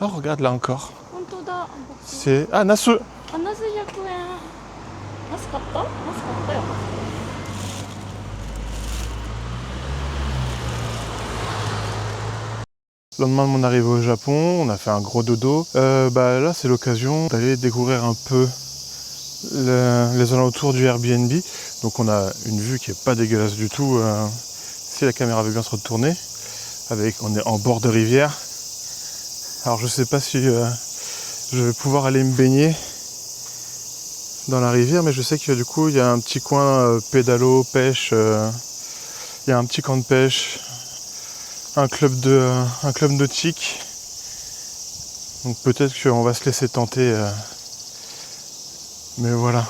Oh, regarde là encore. 本当だ。C'est... Ah, Nasu. あ、ナス100円。ナス買った？ナス買ったよ。Le lendemain de mon arrivée au Japon, on a fait un gros dodo. Là, c'est l'occasion d'aller découvrir un peu les alentours du Airbnb. Donc on a une vue qui est pas dégueulasse du tout, si la caméra veut bien se retourner. On est en bord de rivière. Alors je sais pas si je vais pouvoir aller me baigner dans la rivière, mais je sais que du coup il y a un petit coin pédalo, pêche, il y a un petit camp de pêche, un club nautique. Donc peut-être qu'on va se laisser tenter, mais voilà.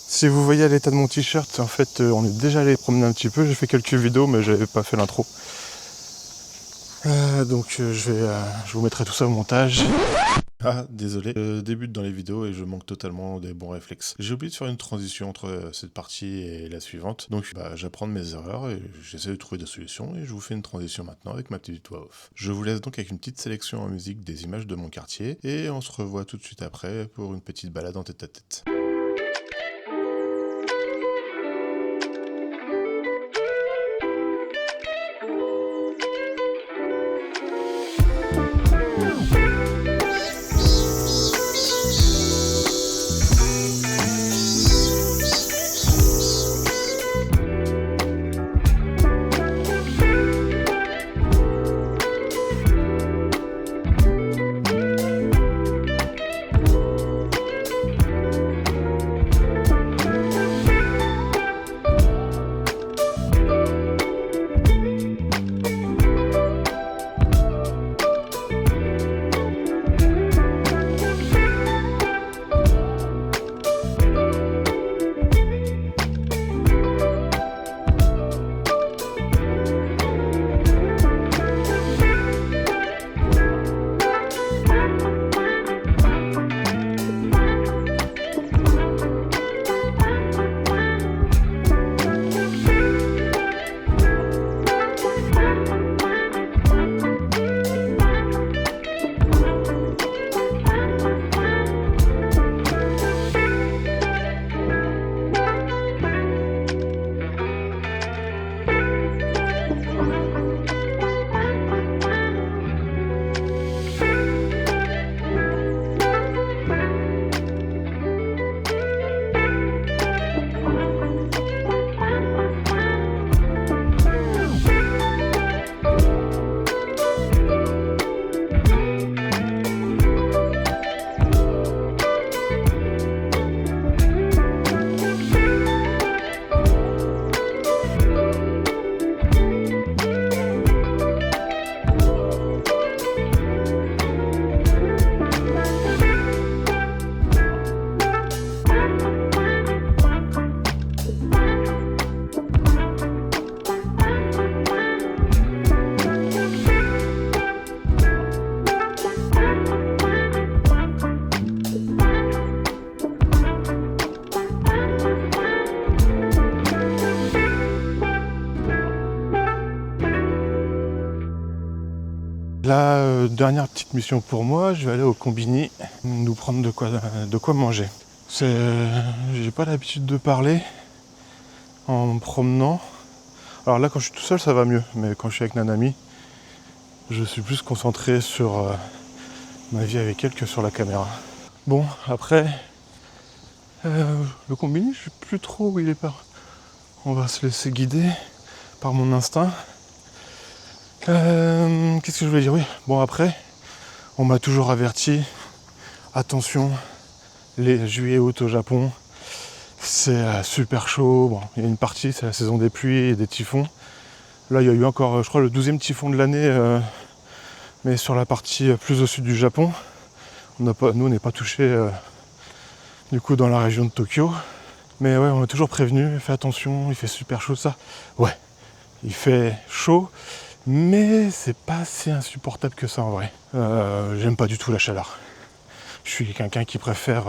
Si vous voyez à l'état de mon t-shirt, en fait on est déjà allé promener un petit peu, j'ai fait quelques vidéos mais j'avais pas fait l'intro. Je vous mettrai tout ça au montage. Ah, désolé, je débute dans les vidéos et je manque totalement des bons réflexes. J'ai oublié de faire une transition entre cette partie et la suivante, donc j'apprends de mes erreurs et j'essaie de trouver des solutions et je vous fais une transition maintenant avec ma petite voix off. Je vous laisse donc avec une petite sélection en musique des images de mon quartier et on se revoit tout de suite après pour une petite balade en tête à tête. La dernière petite mission pour moi, je vais aller au Combini nous prendre de quoi manger. J'ai pas l'habitude de parler en me promenant. Alors là quand je suis tout seul ça va mieux, mais quand je suis avec Nanami, je suis plus concentré sur ma vie avec elle que sur la caméra. Bon, après, le Combini, je sais plus trop où il est pas. On va se laisser guider par mon instinct. Qu'est-ce que je voulais dire? Oui, bon après, on m'a toujours averti, attention, les juillet-août au Japon, c'est super chaud. Bon, il y a une partie, c'est la saison des pluies et des typhons. Là, il y a eu encore, je crois, le 12e typhon de l'année, mais sur la partie plus au sud du Japon. Nous, on n'est pas touché du coup dans la région de Tokyo. Mais ouais, on m'a toujours prévenu, fais attention, il fait super chaud ça. Ouais, il fait chaud. Mais c'est pas si insupportable que ça en vrai. J'aime pas du tout la chaleur. Je suis quelqu'un qui préfère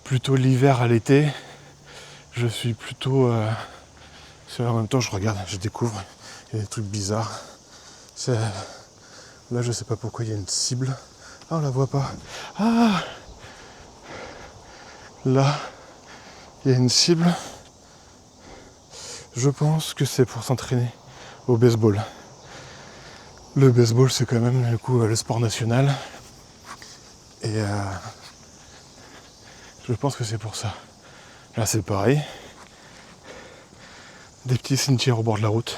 plutôt l'hiver à l'été. Je suis plutôt... en même temps je regarde, je découvre. Il y a des trucs bizarres. Là, je sais pas pourquoi il y a une cible. Ah, on la voit pas. Ah! Là, il y a une cible. Je pense que c'est pour s'entraîner au baseball. Le baseball, c'est quand même du coup le sport national. Et je pense que c'est pour ça. Là, c'est pareil. Des petits cimetières au bord de la route.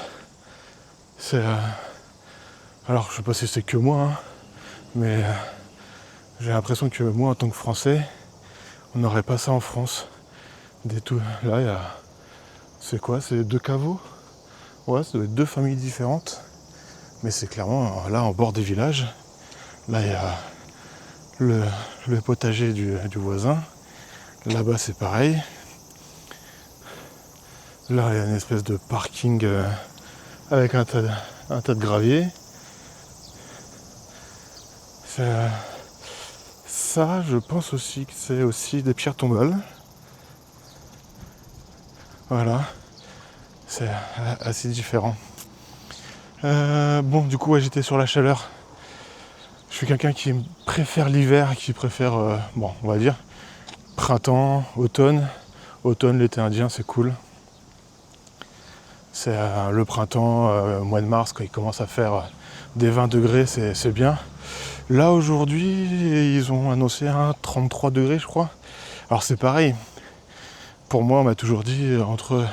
C'est... alors, je sais pas si c'est que moi, hein, mais j'ai l'impression que moi, en tant que Français, on n'aurait pas ça en France. Là, il y a... c'est quoi? C'est 2 caveaux? Ouais, ça doit être 2 familles différentes. Mais c'est clairement, là, en bord des villages. Là, il y a le potager du voisin. Là-bas, c'est pareil. Là, il y a une espèce de parking avec un tas de gravier. Ça, je pense aussi que c'est aussi des pierres tombales. Voilà. C'est assez différent. Bon, du coup, ouais, j'étais sur la chaleur. Je suis quelqu'un qui préfère l'hiver, qui préfère, bon, on va dire, printemps, automne. Automne, l'été indien, c'est cool. C'est le printemps, mois de mars, quand il commence à faire des 20 degrés, c'est bien. Là, aujourd'hui, ils ont annoncé un 33 degrés, je crois. Alors, c'est pareil. Pour moi, on m'a toujours dit, entre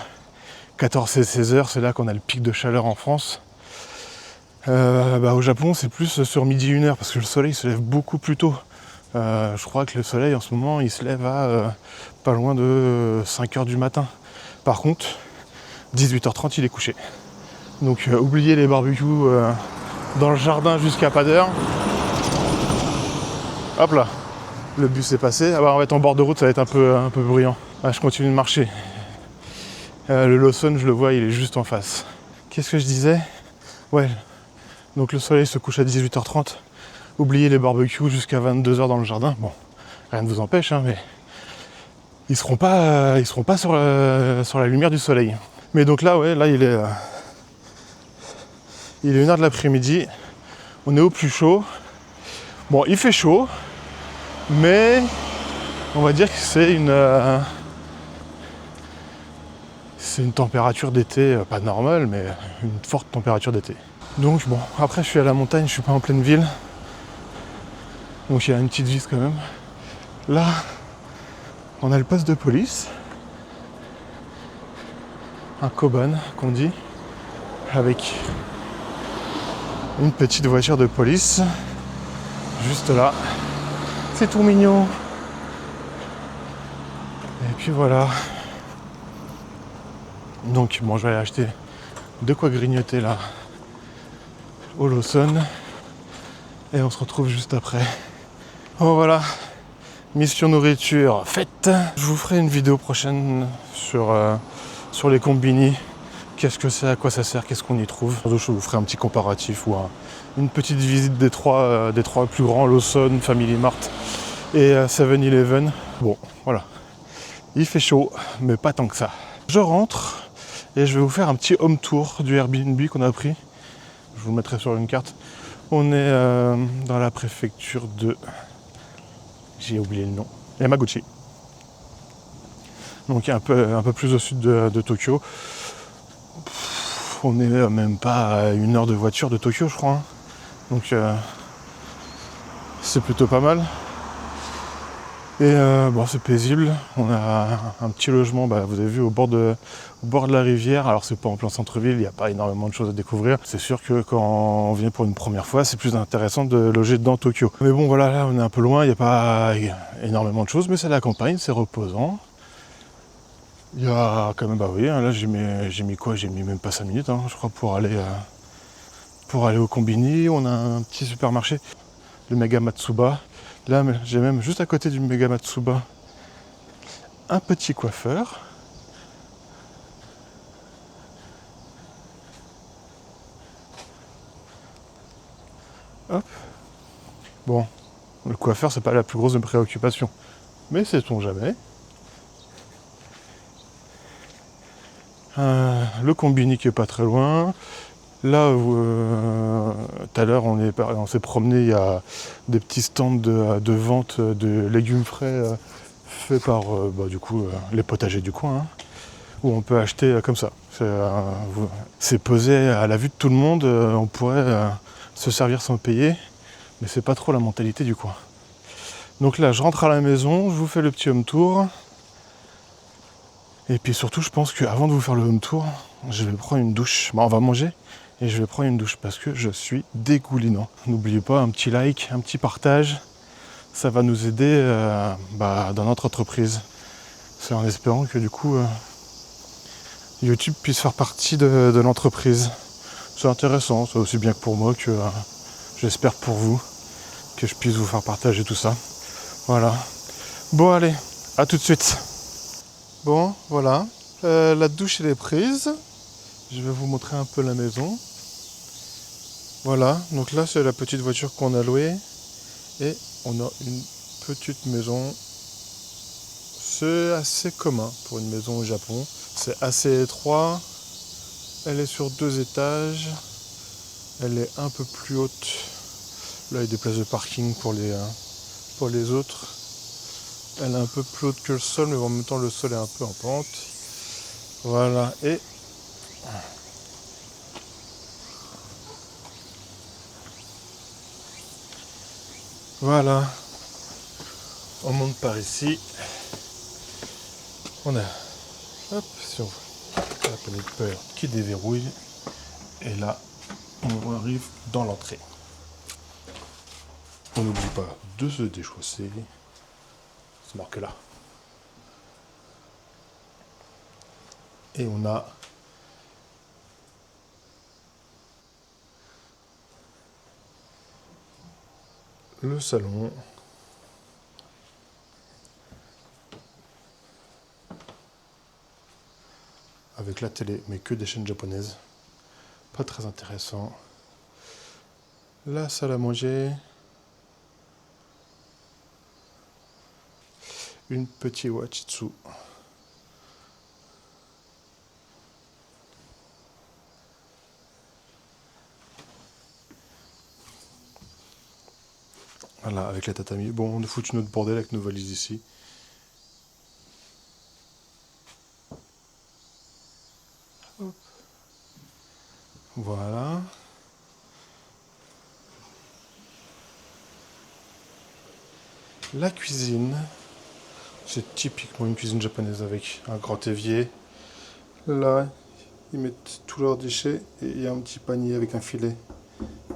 14 et 16 heures, c'est là qu'on a le pic de chaleur en France. Au Japon, c'est plus sur midi 1 heure, parce que le soleil se lève beaucoup plus tôt. Je crois que le soleil, en ce moment, il se lève à pas loin de 5 heures du matin. Par contre, 18h30, il est couché. Donc, oubliez les barbecues dans le jardin jusqu'à pas d'heure. Hop là, le bus est passé. Ah bah, on va être en bord de route, ça va être un peu bruyant. Ah, je continue de marcher. Le Lawson, je le vois, il est juste en face. Qu'est-ce que je disais? Ouais, donc le soleil se couche à 18h30. Oubliez les barbecues jusqu'à 22h dans le jardin. Bon, rien ne vous empêche, hein, mais ils seront pas sur la lumière du soleil. Mais donc là, ouais, là il est 1h de l'après-midi. On est au plus chaud. Bon, il fait chaud, mais on va dire que c'est une température d'été, pas normale, mais une forte température d'été. Donc bon, après je suis à la montagne, je suis pas en pleine ville. Donc il y a une petite vis quand même. Là, on a le poste de police. Un Koban qu'on dit. Avec une petite voiture de police. Juste là. C'est tout mignon. Et puis voilà. Donc bon, je vais aller acheter de quoi grignoter là au Lawson. Et on se retrouve juste après. Bon voilà. Mission nourriture faite. Je vous ferai une vidéo prochaine sur les combini. Qu'est-ce que c'est, à quoi ça sert, qu'est-ce qu'on y trouve. Je vous ferai un petit comparatif ou une petite visite des trois plus grands, Lawson, Family Mart et 7-Eleven. Bon, voilà. Il fait chaud, mais pas tant que ça. Je rentre et je vais vous faire un petit home tour du Airbnb qu'on a pris. Je vous le mettrai sur une carte. On est dans la préfecture de... j'ai oublié le nom. Yamaguchi. Donc un peu plus au sud de Tokyo. On n'est même pas à 1 heure de voiture de Tokyo, je crois. Donc c'est plutôt pas mal. Et bon, c'est paisible. On a un petit logement, vous avez vu, au bord de la rivière. Alors c'est pas en plein centre-ville, il n'y a pas énormément de choses à découvrir. C'est sûr que quand on vient pour une première fois, c'est plus intéressant de loger dans Tokyo. Mais bon, voilà, là on est un peu loin, il n'y a pas énormément de choses, mais c'est la campagne, c'est reposant. Il y a quand même, là j'ai mis quoi? J'ai mis même pas 5 minutes, je crois, pour aller au combini. On a un petit supermarché, le Mega Matsuba. Là, j'ai même juste à côté du Mega Matsuba un petit coiffeur. Hop. Bon, le coiffeur, c'est pas la plus grosse de mes préoccupations, mais sait-on jamais. Le combini qui est pas très loin. Là où tout à l'heure on s'est promené, il y a des petits stands de vente de légumes frais faits par du coup les potagers du coin, hein, où on peut acheter comme ça. C'est posé à la vue de tout le monde, on pourrait se servir sans payer, mais c'est pas trop la mentalité du coin. Donc là je rentre à la maison, je vous fais le petit home tour. Et puis surtout je pense qu'avant de vous faire le home tour, je vais prendre une douche. Bon, on va manger et je vais prendre une douche parce que je suis dégoulinant. N'oubliez pas un petit like, un petit partage, ça va nous aider dans notre entreprise. C'est en espérant que du coup YouTube puisse faire partie de l'entreprise. C'est intéressant, c'est aussi bien que pour moi que j'espère pour vous que je puisse vous faire partager tout ça. Voilà. Bon allez, à tout de suite. Bon, voilà, la douche elle est prise. Je vais vous montrer un peu la maison. Voilà, donc là c'est la petite voiture qu'on a louée. Et on a une petite maison. C'est assez commun pour une maison au Japon. C'est assez étroit. Elle est sur 2 étages. Elle est un peu plus haute. Là il y a des places de parking pour les autres. Elle est un peu plus haute que le sol, mais en même temps le sol est un peu en pente. Voilà, et voilà. On monte par ici. On a, hop, si on voit la petite peur qui déverrouille. Et là, on arrive dans l'entrée. On n'oublie pas de se déchausser. C'est marqué là. Et on a le salon. Avec la télé, mais que des chaînes japonaises. Pas très intéressant. La salle à manger. Une petite wachitsu. Voilà, avec la tatami. Bon, on a foutu notre bordel avec nos valises ici. Hop. Voilà. La cuisine. C'est typiquement une cuisine japonaise avec un grand évier. Là, ils mettent tous leurs déchets et il y a un petit panier avec un filet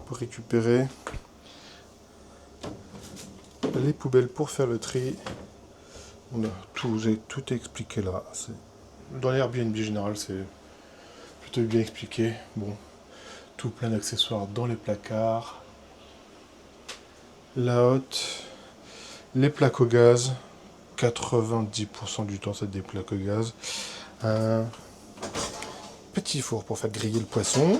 pour récupérer. Les poubelles pour faire le tri. On a tout expliqué là. Dans l'Airbnb général, c'est plutôt bien expliqué. Bon, tout plein d'accessoires dans les placards. La hotte. Les plaques au gaz. 90% du temps, c'est des plaques au gaz. Un petit four pour faire griller le poisson.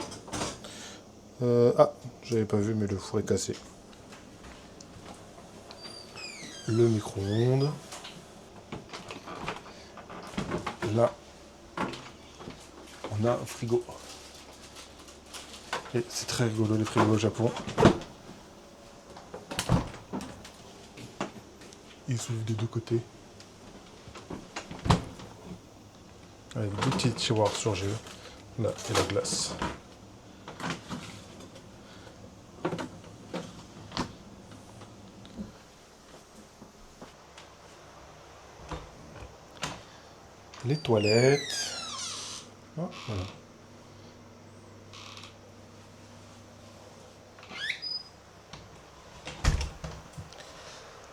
J'avais pas vu, mais le four est cassé. Le micro-ondes. Là, on a un frigo. Et c'est très rigolo les frigos au Japon. Ils s'ouvrent des deux côtés. Avec deux petits tiroirs surgelés. Là, et la glace. Les toilettes. Oh, voilà.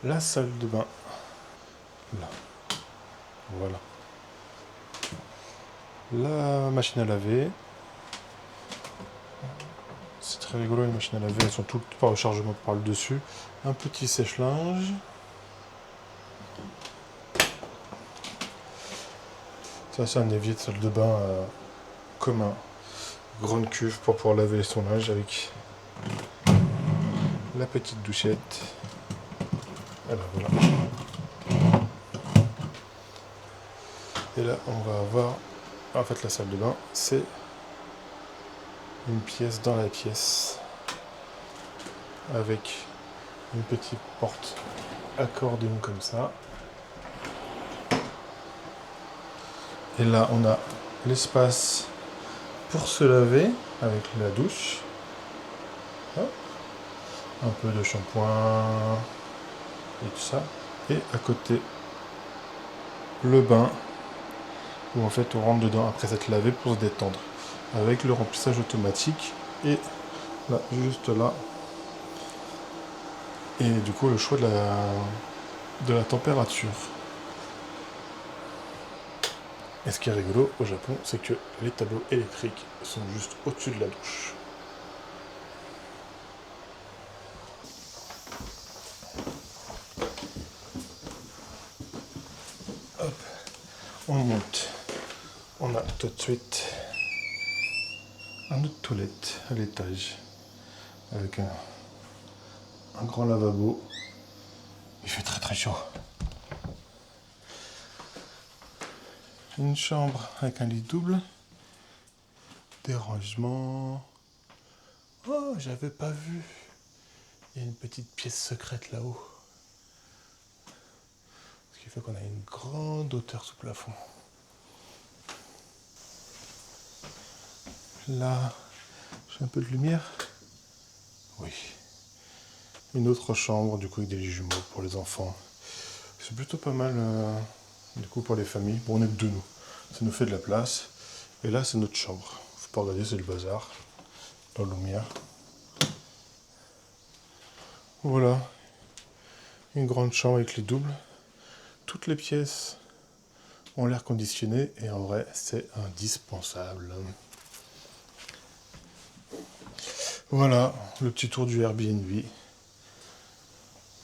La salle de bain. Là. Voilà. La machine à laver. C'est très rigolo les machines à laver, elles sont toutes par rechargement par le dessus. Un petit sèche-linge. Ça c'est un évier de salle de bain commun. Grande cuve pour pouvoir laver son linge avec la petite douchette. Alors voilà. Et là on va avoir, en fait la salle de bain c'est une pièce dans la pièce avec une petite porte accordéon comme ça. Et là, on a l'espace pour se laver avec la douche. Hop. Un peu de shampoing et tout ça. Et à côté, le bain où en fait on rentre dedans après s'être lavé pour se détendre. Avec le remplissage automatique et là, juste là. Et du coup, le choix de la température. Et ce qui est rigolo au Japon, c'est que les tableaux électriques sont juste au-dessus de la douche. Hop, on monte. On a tout de suite un autre toilette à l'étage avec un grand lavabo. Il fait très très chaud. Une chambre avec un lit double. Des rangements. Oh, j'avais pas vu. Il y a une petite pièce secrète là-haut. Ce qui fait qu'on a une grande hauteur sous plafond. Là, j'ai un peu de lumière. Oui. Une autre chambre, du coup, avec des lits jumeaux pour les enfants. C'est plutôt pas mal, du coup, pour les familles. Bon, on est que deux, nous. Ça nous fait de la place. Et là, c'est notre chambre. Faut pas regarder, c'est le bazar. La lumière. Voilà. Une grande chambre avec les doubles. Toutes les pièces ont l'air conditionné et en vrai, c'est indispensable. Voilà, le petit tour du Airbnb.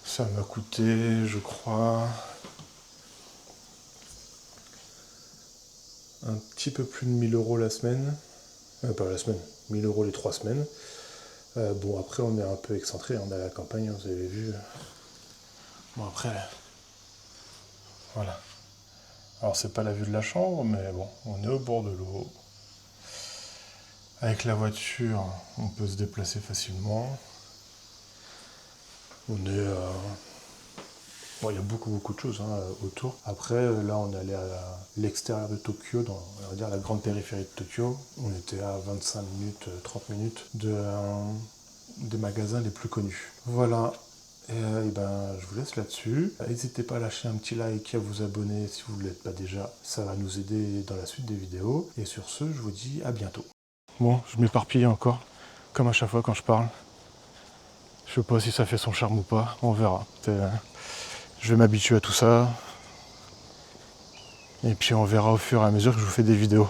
Ça m'a coûté, je crois, un petit peu plus de 1000 € la semaine. Pas la semaine, 1000 € les 3 semaines. Bon, après, on est un peu excentré, on est à la campagne, vous avez vu. Bon, après, voilà. Alors, c'est pas la vue de la chambre, mais bon, on est au bord de l'eau. Avec la voiture, on peut se déplacer facilement. On est... Bon, il y a beaucoup de choses autour. Après, là, on est allé à l'extérieur de Tokyo, dans on va dire, la grande périphérie de Tokyo. On était à 25 minutes, 30 minutes des magasins les plus connus. Voilà. Et ben, je vous laisse là-dessus. N'hésitez pas à lâcher un petit like et à vous abonner si vous ne l'êtes pas déjà. Ça va nous aider dans la suite des vidéos. Et sur ce, je vous dis à bientôt. Bon, je m'éparpille encore, comme à chaque fois quand je parle. Je sais pas si ça fait son charme ou pas, on verra. Je vais m'habituer à tout ça. Et puis on verra au fur et à mesure que je vous fais des vidéos.